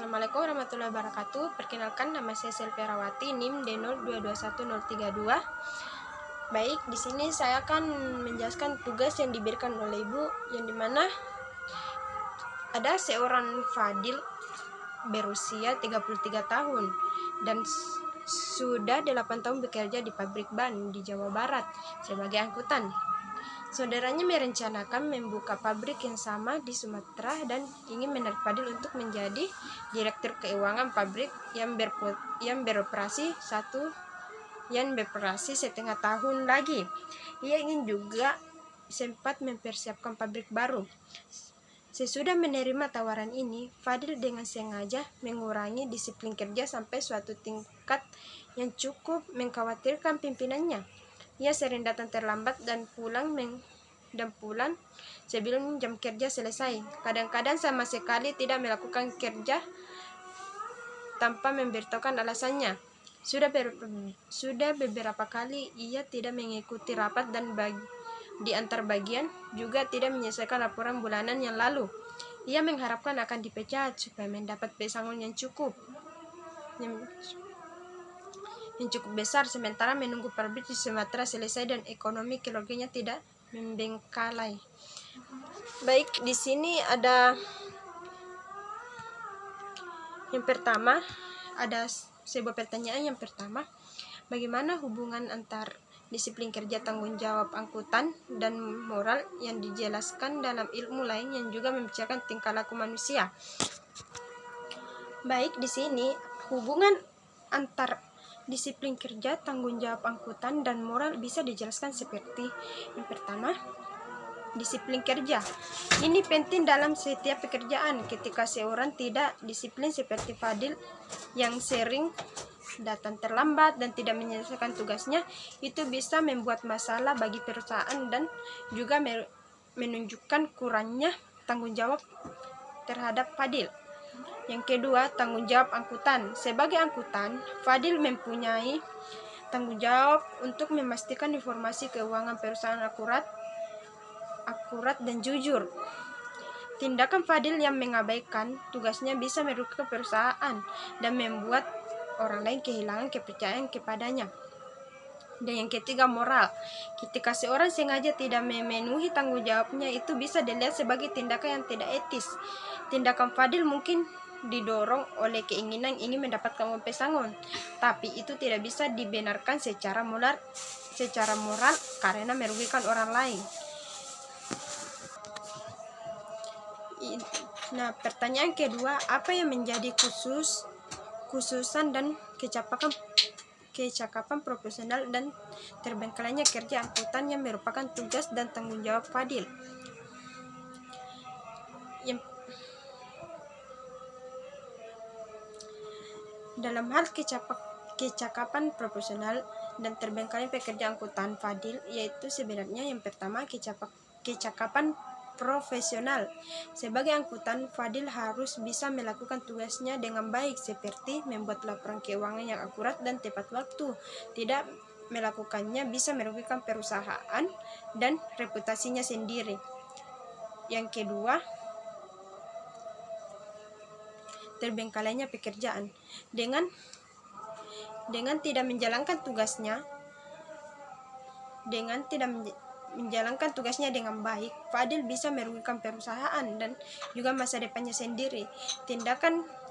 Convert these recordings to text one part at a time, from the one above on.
Assalamualaikum warahmatullahi wabarakatuh. Perkenalkan, nama saya Selvia Rawati, NIM D022132. Baik, di sini saya akan menjelaskan tugas yang diberikan oleh Ibu, yang dimana ada seorang Fadil berusia 33 tahun dan sudah 8 tahun bekerja di pabrik ban di Jawa Barat sebagai angkutan. Saudaranya merencanakan membuka pabrik yang sama di Sumatera dan ingin menarik Fadil untuk menjadi direktur keuangan pabrik yang beroperasi setengah tahun lagi. Ia ingin juga sempat mempersiapkan pabrik baru. Sesudah menerima tawaran ini, Fadil dengan sengaja mengurangi disiplin kerja sampai suatu tingkat yang cukup mengkhawatirkan pimpinannya. Ia sering datang terlambat dan pulang sebelum jam kerja selesai. Kadang-kadang sama sekali tidak melakukan kerja tanpa memberitahukan alasannya. Sudah beberapa kali ia tidak mengikuti rapat dan di antar bagian juga tidak menyelesaikan laporan bulanan yang lalu. Ia mengharapkan akan dipecat supaya mendapat pesangon yang cukup besar, sementara menunggu pabrik di Sumatera selesai dan ekonomi keluarganya tidak membengkalai. Baik, di sini ada yang pertama, ada sebuah pertanyaan yang pertama, bagaimana hubungan antar disiplin kerja, tanggung jawab angkutan, dan moral yang dijelaskan dalam ilmu lain yang juga membicarakan tingkah laku manusia? Baik, di sini hubungan antar disiplin kerja, tanggung jawab angkutan, dan moral bisa dijelaskan seperti yang pertama, disiplin kerja. Ini penting dalam setiap pekerjaan. Ketika seorang tidak disiplin seperti Fadil yang sering datang terlambat dan tidak menyelesaikan tugasnya, itu bisa membuat masalah bagi perusahaan dan juga menunjukkan kurangnya tanggung jawab terhadap Fadil. Yang kedua, tanggung jawab angkutan. Sebagai angkutan, Fadil mempunyai tanggung jawab untuk memastikan informasi keuangan perusahaan akurat dan jujur. Tindakan Fadil yang mengabaikan tugasnya bisa merugikan perusahaan dan membuat orang lain kehilangan kepercayaan kepadanya. Dan yang ketiga, moral. Ketika seorang sengaja tidak memenuhi tanggung jawabnya, itu bisa dilihat sebagai tindakan yang tidak etis. Tindakan Fadil mungkin didorong oleh keinginan ingin mendapatkan uang pesangon, tapi itu tidak bisa dibenarkan secara moral karena merugikan orang lain. Nah, pertanyaan kedua, apa yang menjadi khususan dan kecakapan profesional dan terbengkalainya kerja angkutan yang merupakan tugas dan tanggung jawab Fadil? Dalam hal kecakapan profesional dan terbengkalai pekerja angkutan Fadil, yaitu sebenarnya yang pertama, kecakapan profesional. Sebagai angkutan, Fadil harus bisa melakukan tugasnya dengan baik, seperti membuat laporan keuangan yang akurat dan tepat waktu. Tidak melakukannya bisa merugikan perusahaan dan reputasinya sendiri. Yang kedua, terbengkalainya pekerjaan. Dengan tidak menjalankan tugasnya dengan baik, Fadil bisa merugikan perusahaan dan juga masa depannya sendiri.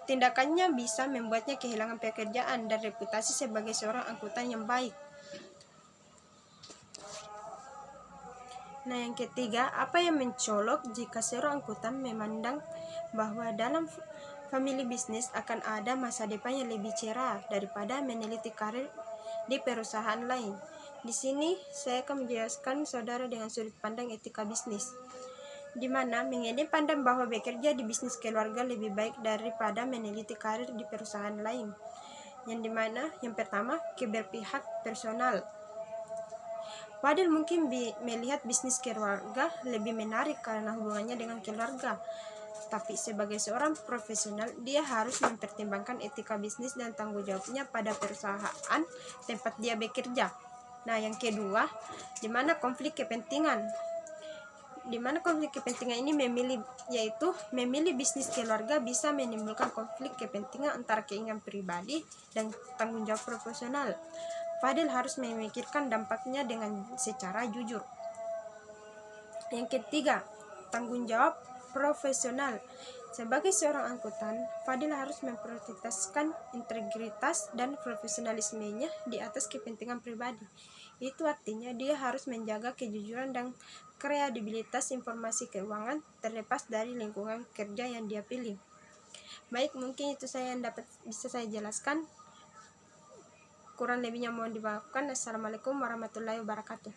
Tindakannya bisa membuatnya kehilangan pekerjaan dan reputasi sebagai seorang angkutan yang baik. Nah, yang ketiga, apa yang mencolok jika seorang angkutan memandang bahwa dalam family bisnis akan ada masa depan yang lebih cerah daripada meneliti karir di perusahaan lain? Di sini saya akan menjelaskan saudara dengan sudut pandang etika bisnis, di mana mengenai pandang bahwa bekerja di bisnis keluarga lebih baik daripada meneliti karir di perusahaan lain. Yang dimana yang pertama, keberpihak personal. Fadil mungkin melihat bisnis keluarga lebih menarik karena hubungannya dengan keluarga. Tapi sebagai seorang profesional, dia harus mempertimbangkan etika bisnis dan tanggung jawabnya pada perusahaan tempat dia bekerja. Nah, yang kedua, di mana konflik kepentingan. di mana konflik kepentingan ini memilih bisnis keluarga bisa menimbulkan konflik kepentingan antara keinginan pribadi dan tanggung jawab profesional. Fadil harus memikirkan dampaknya dengan secara jujur. Yang ketiga, tanggung jawab profesional. Sebagai seorang angkutan, Fadil harus memprioritaskan integritas dan profesionalismenya di atas kepentingan pribadi. Itu artinya dia harus menjaga kejujuran dan kredibilitas informasi keuangan terlepas dari lingkungan kerja yang dia pilih. Baik, mungkin itu saya yang bisa saya jelaskan. Kurang lebihnya mohon dimaafkan. Assalamualaikum warahmatullahi wabarakatuh.